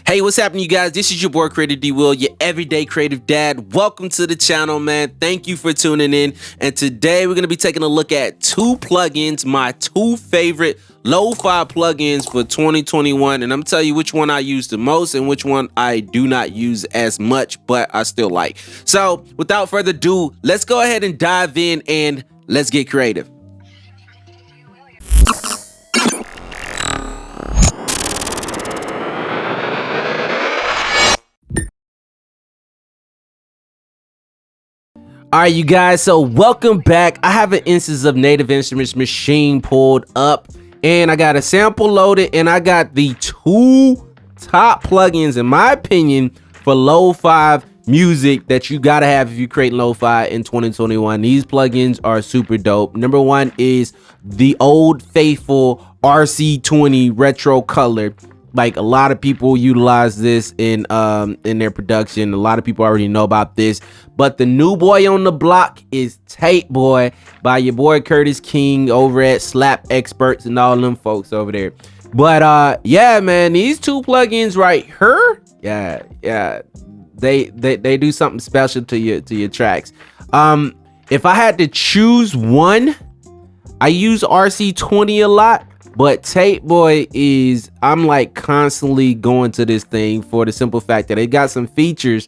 Hey, what's happening, you guys? This is your boy Creator D Will, your everyday creative dad. Welcome to the channel, man. Thank you for tuning in. And today we're going to be taking a look at two plugins, my two favorite lo-fi plugins for 2021. And I'm telling you which one I use the most and which one I do not use as much, but I still like. So without further ado, let's go ahead and dive in and let's get creative. All right, you guys, so welcome back. I have an instance of Native Instruments Machine pulled up, and I got a sample loaded, and I got the two top plugins, in my opinion, for lo-fi music that you gotta have if you create lo-fi in 2021. These plugins are super dope. Number one is the old faithful RC-20 retro color. Like, a lot of people utilize this in their production. A lot of people already know about this, but the new boy on the block is TAPEBOY by your boy Crutiss King over at Slap Experts and all them folks over there. But yeah, man, these two plugins right here, yeah, they do something special to your tracks. If I had to choose one, I use RC-20 a lot. But TAPEBOY is, I'm like constantly going to this thing for the simple fact that it got some features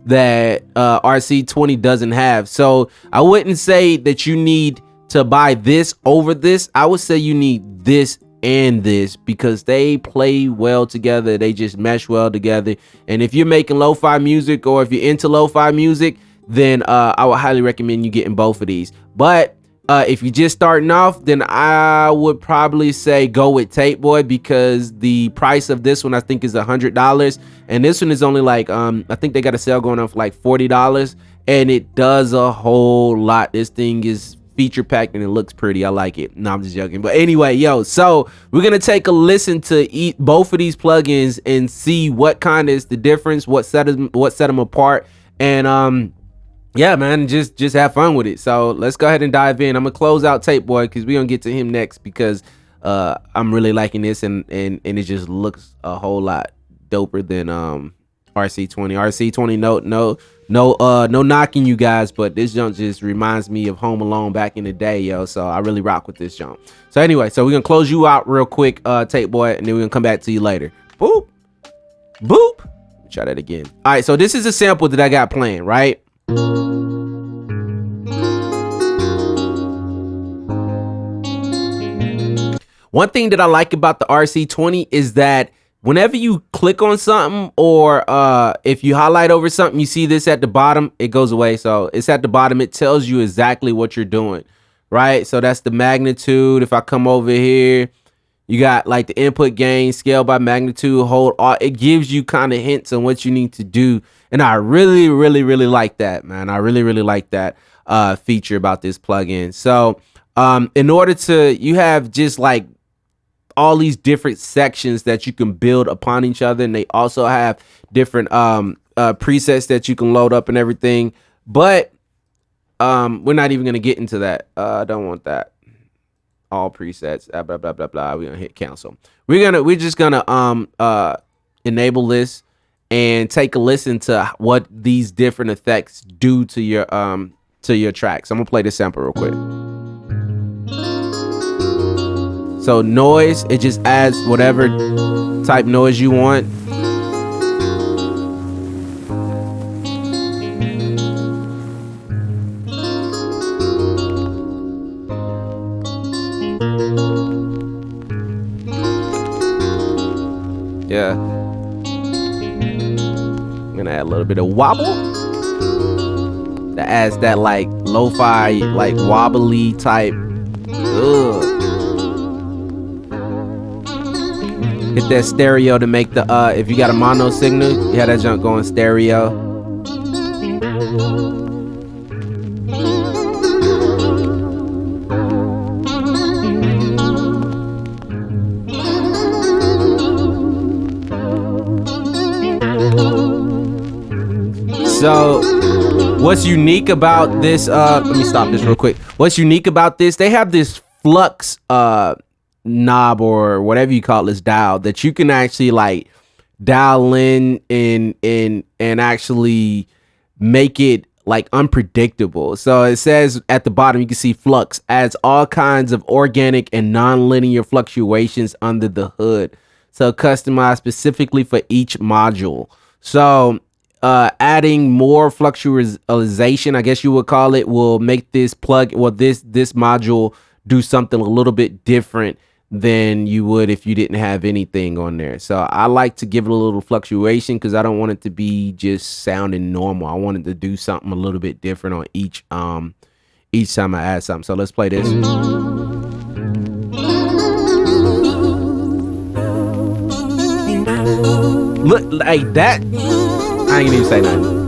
that RC-20 doesn't have. So I wouldn't say that you need to buy this over this. I would say you need this and this because they play well together. They just mesh well together. And if you're making lo-fi music or if you're into lo-fi music, then I would highly recommend you getting both of these. But if you're just starting off, then I would probably say go with TAPEBOY because the price of this one I think is $100, and this one is only like I think they got a sale going on for like $40, and it does a whole lot. This thing is feature packed and it looks pretty. I like it. No, I'm just joking. But anyway, yo, so we're gonna take a listen to both of these plugins and see what kind is the difference, what set them apart, and yeah, man, just have fun with it. So let's go ahead and dive in. I'm gonna close out TAPEBOY because we're gonna get to him next because I'm really liking this and it just looks a whole lot doper than RC-20. RC-20, no knocking you guys, but this junk just reminds me of Home Alone back in the day, yo. So I really rock with this junk. So anyway, so we're gonna close you out real quick, TAPEBOY, and then we're gonna come back to you later. Boop, boop. Try that again. All right, so this is a sample that I got playing, right? One thing that I like about the RC-20 is that whenever you click on something or if you highlight over something, you see this at the bottom, it goes away. So it's at the bottom. It tells you exactly what you're doing, right? So that's the magnitude. If I come over here, you got like the input gain, scale by magnitude, hold. It gives you kind of hints on what you need to do. And I really like that, man. I really like that feature about this plugin. So in order to, you have just like all these different sections that you can build upon each other. And they also have different presets that you can load up and everything. But we're not even going to get into that. I don't want that. All presets, blah blah blah blah. We're gonna hit cancel. We're just gonna enable this and take a listen to what these different effects do to your tracks. I'm gonna play this sample real quick. So noise, it just adds whatever type noise you want. Yeah, I'm gonna add a little bit of wobble that adds that like lo-fi, like wobbly type. Ugh. Hit that stereo to make the if you got a mono signal, you have that junk going stereo. So what's unique about this, let me stop this real quick. What's unique about this, they have this flux knob or whatever you call this dial that you can actually like dial in and actually make it like unpredictable. So it says at the bottom, you can see Flux adds all kinds of organic and non-linear fluctuations under the hood. So customized specifically for each module. So adding more fluctuation, I guess you would call it, will make this this module do something a little bit different than you would if you didn't have anything on there. So I like to give it a little fluctuation because I don't want it to be just sounding normal. I want it to do something a little bit different on each time I add something. So let's play this. Look like that. I ain't even say nothing.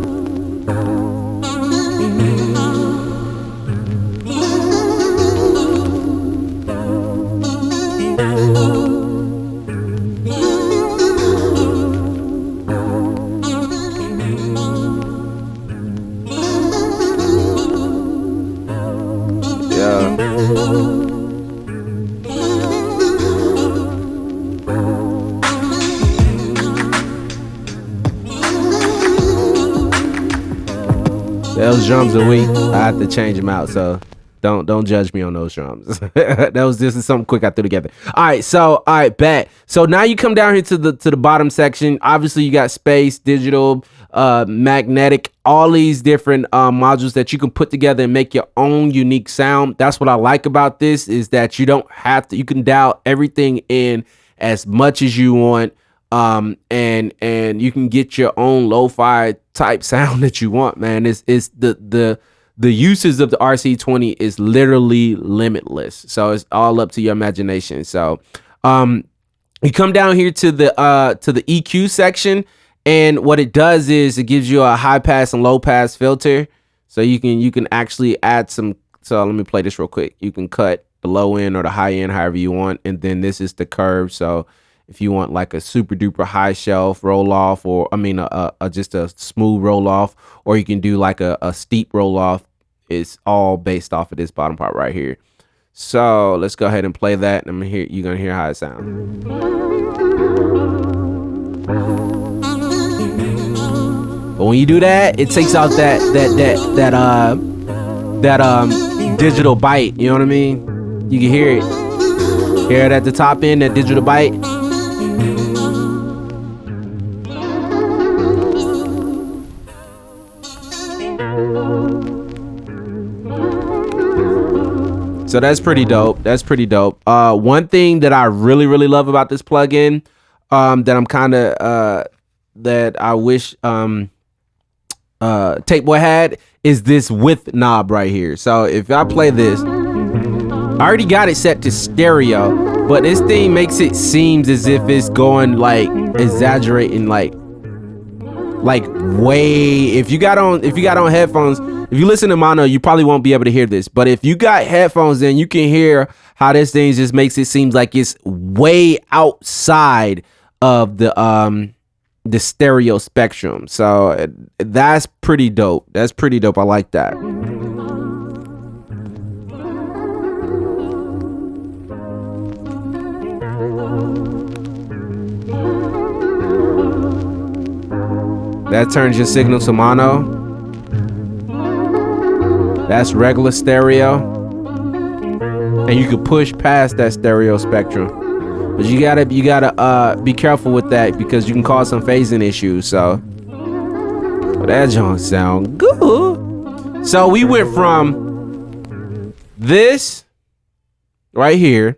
Those drums are weak. I have to change them out, so don't judge me on those drums. This is something quick I threw together. All right, bet. So now you come down here to the bottom section. Obviously, you got space, digital, magnetic, all these different modules that you can put together and make your own unique sound. That's what I like about this, is that you don't have to. You can dial everything in as much as you want. And you can get your own lo-fi type sound that you want, man. It's the uses of the RC-20 is literally limitless. So it's all up to your imagination. So you come down here to the EQ section, and what it does is it gives you a high pass and low pass filter. So you can actually add some. So let me play this real quick. You can cut the low end or the high end however you want, and then this is the curve. So if you want like a super duper high shelf roll off, or just a smooth roll off, or you can do like a steep roll off, it's all based off of this bottom part right here. So let's go ahead and play that, and you're gonna hear how it sounds. But when you do that, it takes out that digital bite. You know what I mean? You can hear it. Hear it at the top end, that digital bite. So that's pretty dope. That's pretty dope. One thing that I really love about this plugin, that I'm kind of that I wish TAPEBOY had, is this width knob right here. So if I play this, I already got it set to stereo, but this thing makes it seems as if it's going like exaggerating, like way. If you got on headphones, if you listen to mono, you probably won't be able to hear this. But if you got headphones, then you can hear how this thing just makes it seem like it's way outside of the stereo spectrum. So that's pretty dope. That's pretty dope. I like that. That turns your signal to mono. That's regular stereo. And you can push past that stereo spectrum. But you gotta be careful with that, because you can cause some phasing issues. So but that don't sound good. So we went from this right here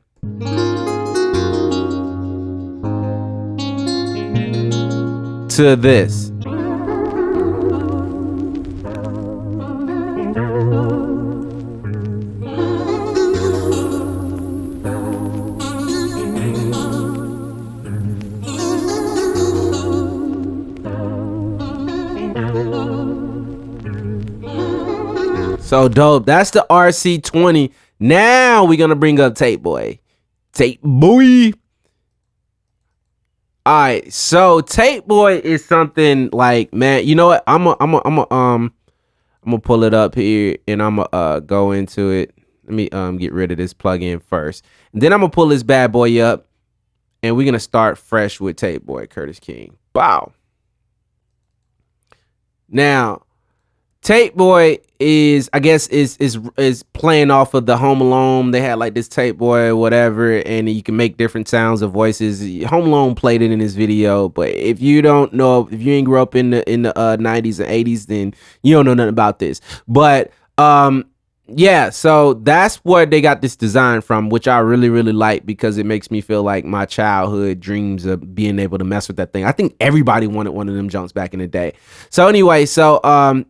to this. So dope. That's the RC-20. Now we're gonna bring up TAPEBOY. TAPEBOY. All right. So TAPEBOY is something like, man. You know what? I'm gonna pull it up here, and I'm gonna go into it. Let me get rid of this plugin first, and then I'm gonna pull this bad boy up, and we're gonna start fresh with TAPEBOY Curtis King. Wow. Now, TAPEBOY is, I guess, is playing off of the Home Alone. They had like this TAPEBOY, whatever, and you can make different sounds of voices. Home Alone played it in this video, but if you don't know, if you ain't grew up in the 90s and 80s, then you don't know nothing about this. But yeah, so that's where they got this design from, which I really, really like, because it makes me feel like my childhood dreams of being able to mess with that thing. I think everybody wanted one of them junks back in the day. So anyway, so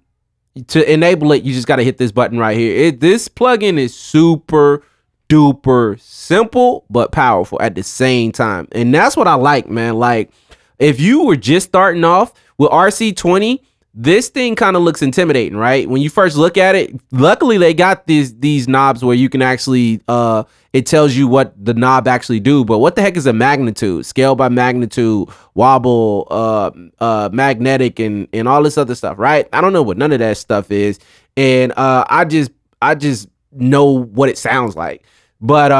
to enable it, you just got to hit this button right here. This plugin is super duper simple but powerful at the same time, and that's what I like, man. Like, if you were just starting off with RC-20, this thing kind of looks intimidating, right? When you first look at it, luckily they got these knobs where you can actually, it tells you what the knob actually do. But what the heck is a magnitude? Scale by magnitude, wobble, magnetic, and all this other stuff, right? I don't know what none of that stuff is, and I just know what it sounds like. But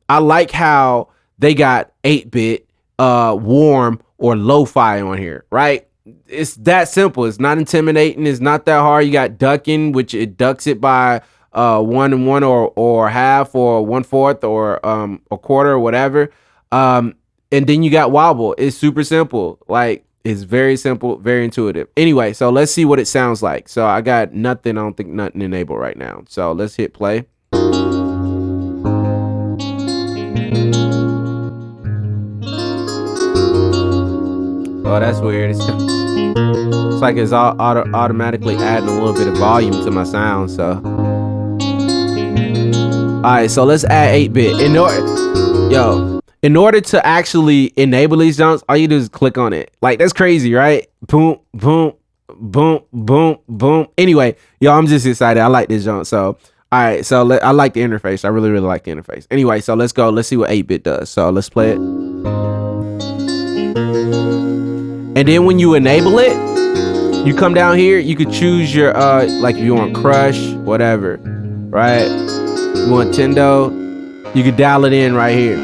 I like how they got 8-bit, warm, or lo-fi on here, right? It's that simple. It's not intimidating. It's not that hard. You got ducking, which it ducks it by 1 and 1 or half or 1/4 or a quarter or whatever. And then you got wobble. It's super simple. Like, it's very simple, very intuitive. Anyway, so let's see what it sounds like. So I got nothing. I don't think nothing enabled right now. So let's hit play. Oh, that's weird. It's like it's automatically adding a little bit of volume to my sound. So, all right, so let's add 8-bit. In order to actually enable these jumps, all you do is click on it. Like, that's crazy, right? Boom, boom, boom, boom, boom. Anyway, yo, I'm just excited. I like this jump. So, all right, so I like the interface. I really, really like the interface. Anyway, so let's go. Let's see what 8-bit does. So let's play it. And then when you enable it, you come down here, you could choose your, like if you want Crush, whatever, right? You want Tendo, you could dial it in right here.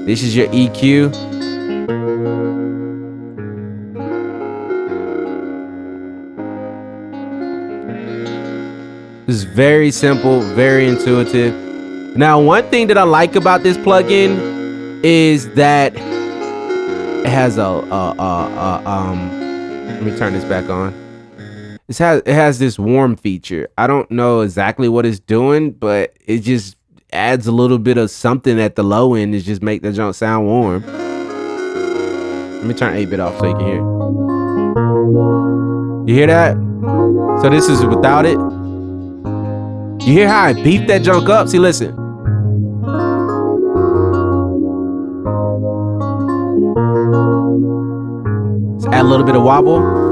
This is your EQ. It's very simple, very intuitive. Now, one thing that I like about this plugin is that it has let me turn this back on. It has this warm feature. I don't know exactly what it's doing, but it just adds a little bit of something at the low end to just make the junk sound warm. Let me turn 8-bit off so you can hear. You hear that? So this is without it. You hear how I beat that junk up? See, listen. Let's add a little bit of wobble.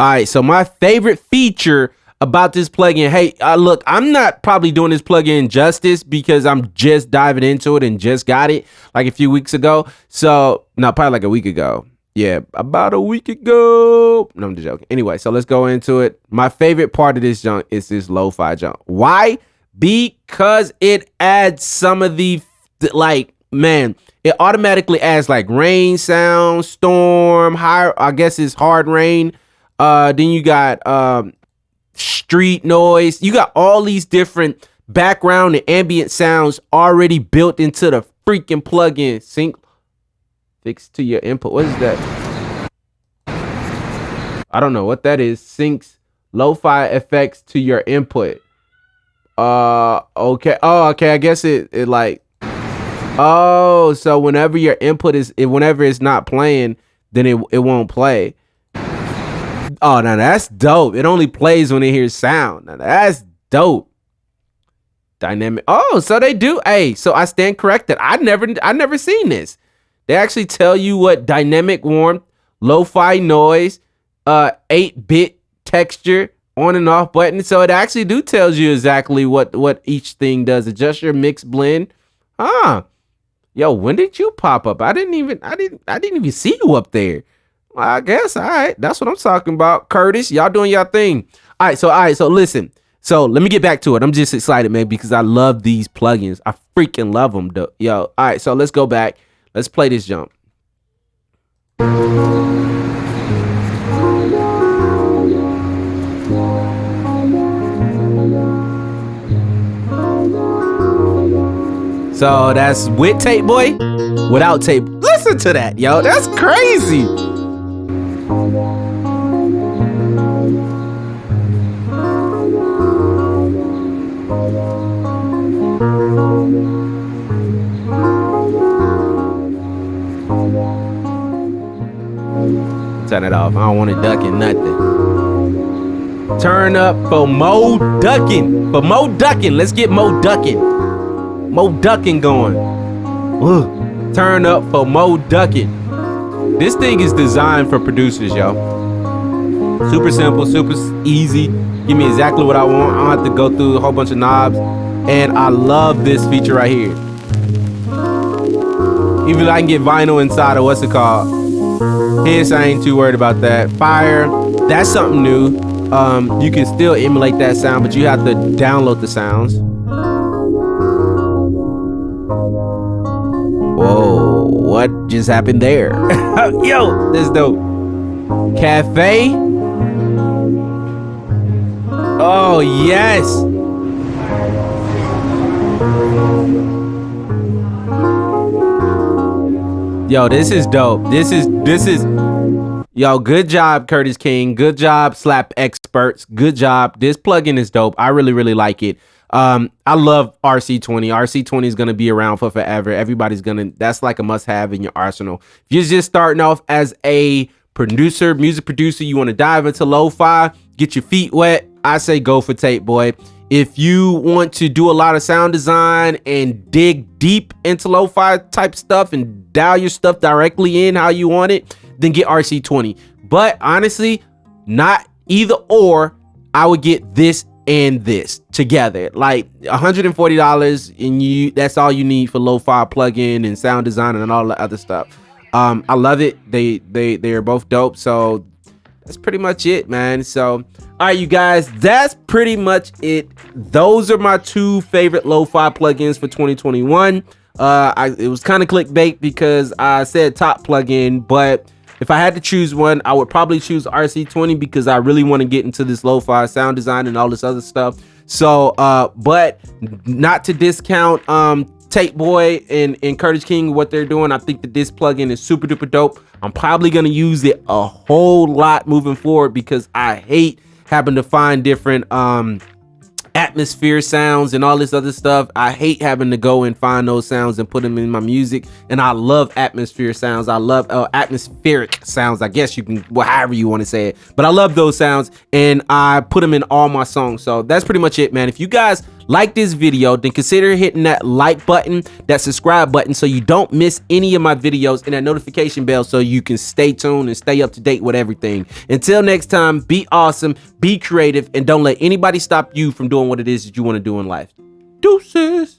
All right, so my favorite feature about this plugin, hey, look, I'm not probably doing this plugin justice because I'm just diving into it and just got it like a few weeks ago. So, no, probably like a week ago. Yeah, about a week ago. No, I'm just joking. Anyway, so let's go into it. My favorite part of this junk is this lo-fi junk. Why? Because it adds some of the, like, man, it automatically adds like rain sound, storm, high, I guess it's hard rain. Then you got street noise. You got all these different background and ambient sounds already built into the freaking plugin. Sync fixed to your input. What is that? I don't know what that is. Syncs lo-fi effects to your input. Okay. Oh, okay. I guess it like. Oh, so whenever your input is, whenever it's not playing, then it won't play. Oh, now that's dope. It only plays when it hears sound. Now that's dope. Dynamic. Oh, so they do. Hey, so I stand corrected. I never seen this. They actually tell you what dynamic warmth, lo-fi noise, 8-bit texture, on and off button. So it actually tells you exactly what each thing does. Adjust your mix blend. Yo, when did you pop up? I didn't even see you up there. Well, I guess, all right, that's what I'm talking about. Crutiss, y'all doing y'all thing. All right, so listen. So let me get back to it. I'm just excited, man, because I love these plugins. I freaking love them, though. Yo, all right, so let's go back. Let's play this jump. So that's with TAPEBOY, without tape. Listen to that, yo. That's crazy. Turn it off. I don't want it ducking nothing. Turn up for more ducking. For more ducking. Let's get more ducking. More ducking going. Ugh. Turn up for more ducking. This thing is designed for producers, yo. Super simple, super easy. Give me exactly what I want. I don't have to go through a whole bunch of knobs. And I love this feature right here. Even though I can get vinyl inside of what's it called. Hence, I ain't too worried about that. Fire, that's something new. You can still emulate that sound, but you have to download the sounds. Whoa, what just happened there? Yo, this dope. Cafe. Oh, yes. Yo, this is dope. This is yo, good job, Crutiss King. Good job, Slap Experts. Good job. This plugin is dope. I really like it. I love RC-20. RC-20 is gonna be around for forever. Everybody's that's like a must-have in your arsenal. If you're just starting off as a producer, music producer, you want to dive into lo-fi, get your feet wet, I say go for TAPEBOY. If you want to do a lot of sound design and dig deep into lo-fi type stuff and dial your stuff directly in how you want it, then get RC-20. But honestly, not either or. I would get this and this together. Like $140, and that's all you need for lo-fi plugin and sound design and all the other stuff. I love it. They are both dope. So that's pretty much it, man. So all right, you guys, that's pretty much it. Those are my two favorite lo-fi plugins for 2021. It was kind of clickbait because I said top plugin, but if I had to choose one, I would probably choose RC-20 because I really want to get into this lo-fi sound design and all this other stuff. So but not to discount TAPEBOY and Crutiss King, what they're doing. I think that this plugin is super duper dope. I'm probably gonna use it a whole lot moving forward because I hate having to find different atmosphere sounds and all this other stuff. I hate having to go and find those sounds and put them in my music. And I love atmosphere sounds. I love atmospheric sounds, I guess you can, well, however you want to say it, but I love those sounds and I put them in all my songs. So that's pretty much it, man. If you guys like this video, then consider hitting that like button, that subscribe button, so you don't miss any of my videos, and that notification bell so you can stay tuned and stay up to date with everything. Until next time, be awesome, be creative, and don't let anybody stop you from doing what it is that you want to do in life. Deuces.